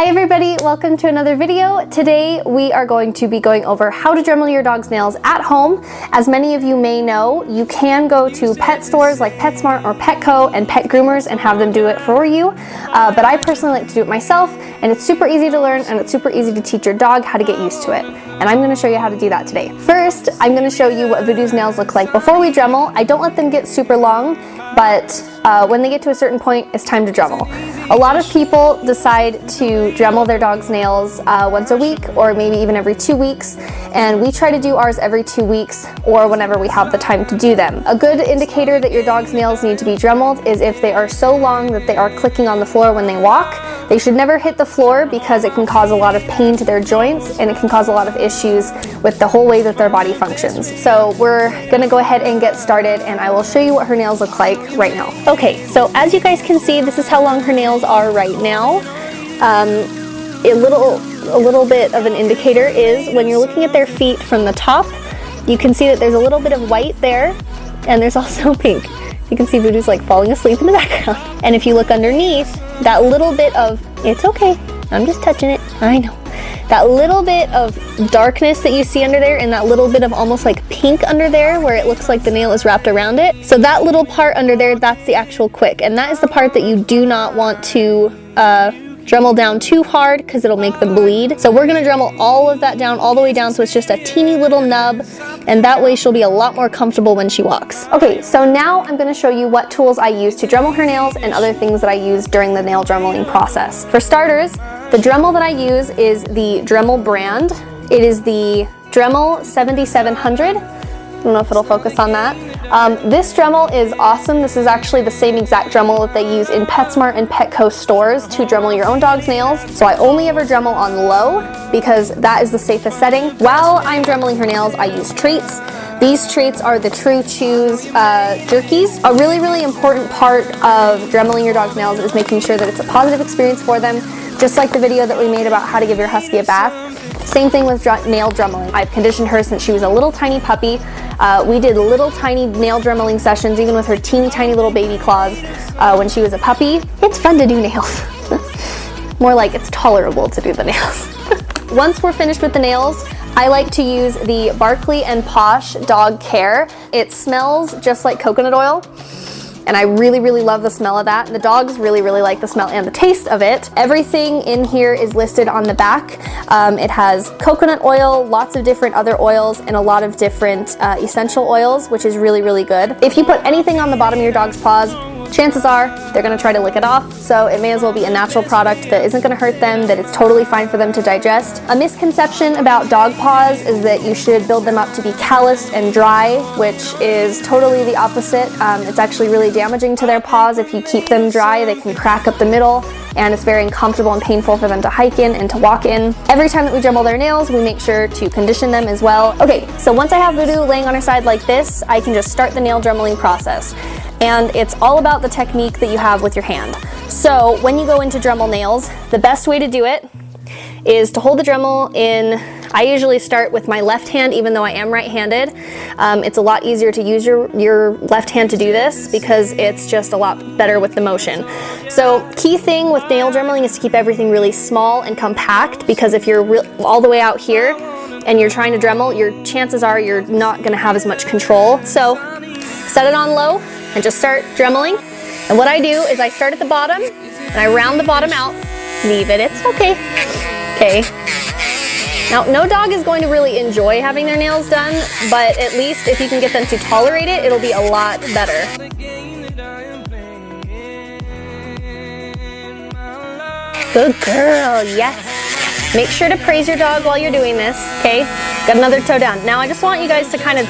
Hi everybody, welcome to another video. Today we are going to be going over how to Dremel your dog's nails at home. As many of you may know, you can go to pet stores like PetSmart or Petco and pet groomers and have them do it for you. But I personally like to do it myself, and it's super easy to learn and it's super easy to teach your dog how to get used to it. And I'm going to show you how to do that today. First, I'm going to show you what Voodoo's nails look like before we Dremel. I don't let them get super long, but when they get to a certain point, it's time to Dremel. A lot of people decide to Dremel their dog's nails once a week or maybe even every 2 weeks, and we try to do ours every 2 weeks or whenever we have the time to do them. A good indicator that your dog's nails need to be Dremeled is if they are so long that they are clicking on the floor when they walk. They should never hit the floor because it can cause a lot of pain to their joints and it can cause a lot of issues with the whole way that their body functions. So we're gonna go ahead and get started, and I will show you what her nails look like right now. Okay, so as you guys can see, this is how long her nails are right now. A little bit of an indicator is when you're looking at their feet from the top, you can see that there's a little bit of white there, and there's also pink. You can see Voodoo's like falling asleep in the background. And if you look underneath, that little bit of, it's okay, I'm just touching it, I know. That little bit of darkness that you see under there and that little bit of almost like pink under there where it looks like the nail is wrapped around it. So that little part under there, that's the actual quick. And that is the part that you do not want to Dremel down too hard because it'll make them bleed. So we're gonna Dremel all of that down, all the way down, so it's just a teeny little nub, and that way she'll be a lot more comfortable when she walks. Okay, so now I'm gonna show you what tools I use to Dremel her nails and other things that I use during the nail Dremeling process. For starters, the Dremel that I use is the Dremel brand. It is the Dremel 7700. I don't know if it'll focus on that. This Dremel is awesome. This is actually the same exact Dremel that they use in PetSmart and Petco stores to Dremel your own dog's nails. So I only ever Dremel on low because that is the safest setting. While I'm Dremeling her nails, I use treats. These treats are the True Chews jerkies. A really, really important part of Dremeling your dog's nails is making sure that it's a positive experience for them, just like the video that we made about how to give your Husky a bath. Same thing with nail Dremeling. I've conditioned her since she was a little tiny puppy. We did little tiny nail Dremeling sessions, even with her teeny tiny little baby claws when she was a puppy. It's fun to do nails. More like it's tolerable to do the nails. Once we're finished with the nails, I like to use the Barkley & Posh Dog Care. It smells just like coconut oil, and I really, really love the smell of that. And the dogs really, really like the smell and the taste of it. Everything in here is listed on the back. It has coconut oil, lots of different other oils, and a lot of different essential oils, which is really, really good. If you put anything on the bottom of your dog's paws, chances are they're gonna try to lick it off, so it may as well be a natural product that isn't gonna hurt them, that it's totally fine for them to digest. A misconception about dog paws is that you should build them up to be calloused and dry, which is totally the opposite. It's actually really damaging to their paws. If you keep them dry, they can crack up the middle, and it's very uncomfortable and painful for them to hike in and to walk in. Every time that we Dremel their nails, we make sure to condition them as well. Okay, so once I have Voodoo laying on her side like this, I can just start the nail Dremeling process. And it's all about the technique that you have with your hand. So when you go into Dremel nails, the best way to do it is to hold the Dremel in, I usually start with my left hand, even though I am right-handed. It's a lot easier to use your left hand to do this because it's just a lot better with the motion. So key thing with nail Dremeling is to keep everything really small and compact, because if you're all the way out here and you're trying to Dremel, your chances are you're not gonna have as much control. So set it on low and just start Dremeling. And what I do is I start at the bottom and I round the bottom out, leave it, it's okay. Okay. Now, no dog is going to really enjoy having their nails done, but at least if you can get them to tolerate it, it'll be a lot better. Good girl, yes. Make sure to praise your dog while you're doing this, okay? Got another toe down. Now I just want you guys to kind of,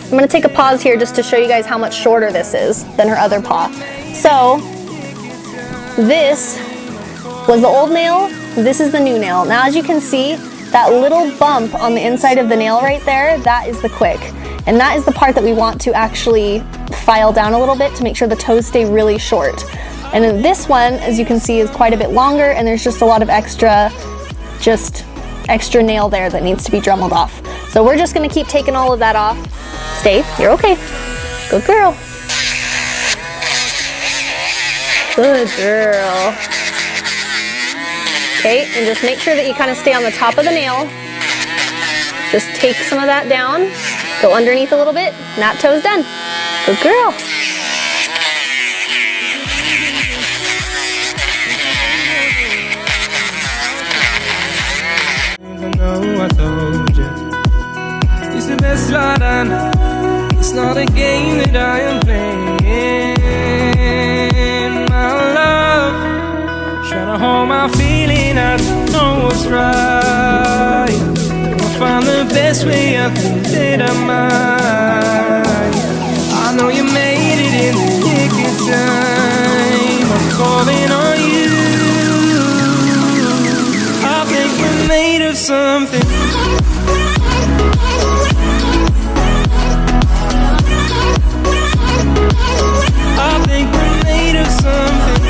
I'm gonna take a pause here just to show you guys how much shorter this is than her other paw. So, this was the old nail, this is the new nail. Now as you can see, that little bump on the inside of the nail right there, that is the quick. And that is the part that we want to actually file down a little bit to make sure the toes stay really short. And then this one, as you can see, is quite a bit longer, and there's just a lot of extra nail there that needs to be Dremeled off. So we're just gonna keep taking all of that off. Stay, you're okay. Good girl. Good girl. Okay, and just make sure that you kind of stay on the top of the nail. Just take some of that down, go underneath a little bit, and that toe's done. Good girl. I told you, it's the best slide I know. It's not a game that I am playing. My love, trying to hold my feeling, I don't know what's right. I'll find the best way, I think that I might. I know you made it in the nick of time. I'm calling on you. I think we're made of something. I think we're made of something.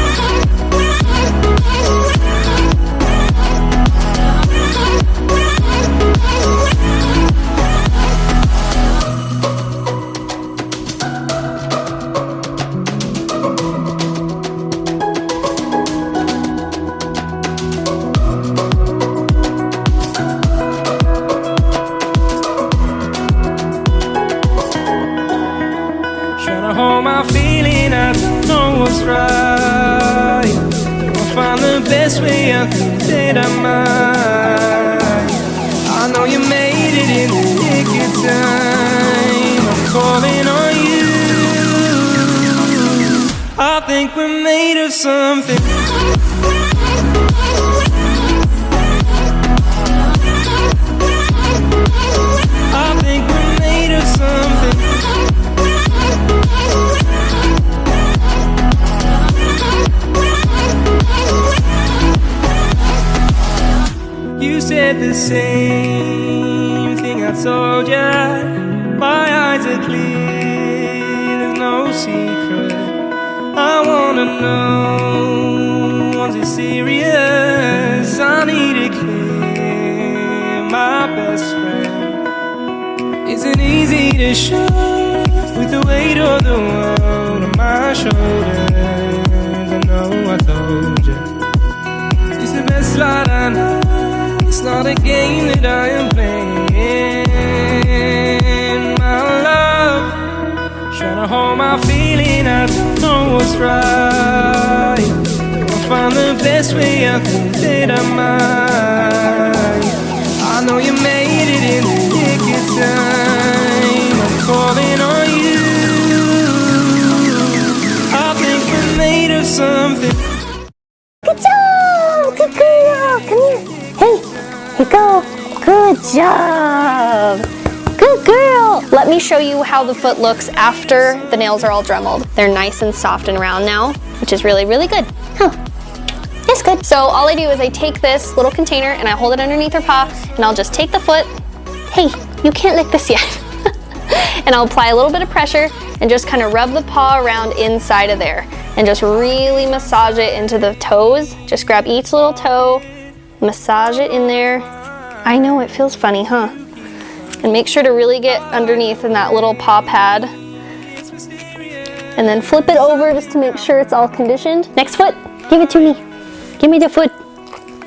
Hold my feeling, I don't know what's right. I'll find the best way, I think that I might. I know you made it in the nick of time. I'm calling on you. I think we're made of something. I think we're made of something. You said the same thing I told ya. My eyes are clear, there's no secret. I wanna know, was it serious? I need it clear, my best friend. Isn't easy to show with the weight of the world on my shoulders. I know I told you, it's the best slide I know. It's not a game that I am playing. My love, trying to hold my feeling, I don't know what's right. I'll find the best way, I think that I might. I know you made it in the nick of time. I'm calling on you. I think we're made of something. Good job! Good girl! Come here. Hey! Here you go. Good job. Good girl. Let me show you how the foot looks after the nails are all Dremmeled. They're nice and soft and round now, which is really, really good. Huh. It's good. So all I do is I take this little container and I hold it underneath her paw and I'll just take the foot. Hey, you can't lick this yet. And I'll apply a little bit of pressure and just kind of rub the paw around inside of there and just really massage it into the toes. Just grab each little toe, massage it in there. I know it feels funny, huh? And make sure to really get underneath in that little paw pad. And then flip it over just to make sure it's all conditioned. Next foot, give it to me. Give me the foot.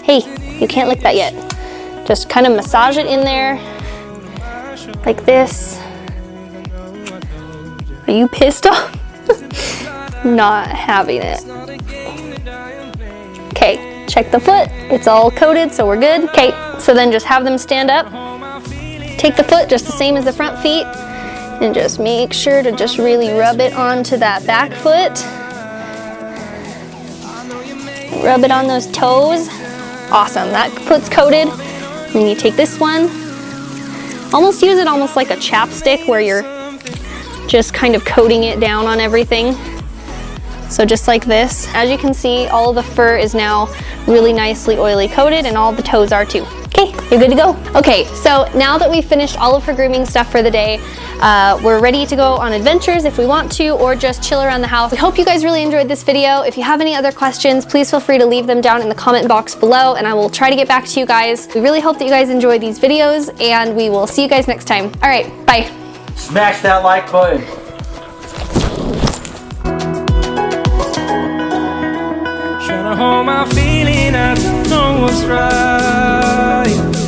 Hey, you can't lick that yet. Just kind of massage it in there, like this. Are you pissed off? Not having it. Okay, check the foot. It's all coated, so we're good. Okay, so then just have them stand up. Take the foot just the same as the front feet and just make sure to just really rub it onto that back foot. Rub it on those toes. Awesome, that foot's coated. And then you take this one. Almost use it almost like a chapstick where you're just kind of coating it down on everything. So just like this. As you can see, all of the fur is now really nicely oily coated and all the toes are too. Okay, you're good to go. Okay, so now that we've finished all of her grooming stuff for the day, we're ready to go on adventures if we want to, or just chill around the house. We hope you guys really enjoyed this video. If you have any other questions, please feel free to leave them down in the comment box below and I will try to get back to you guys. We really hope that you guys enjoy these videos and we will see you guys next time. All right, bye. Smash that like button. Trying to hold my feeling, I don't know what's right.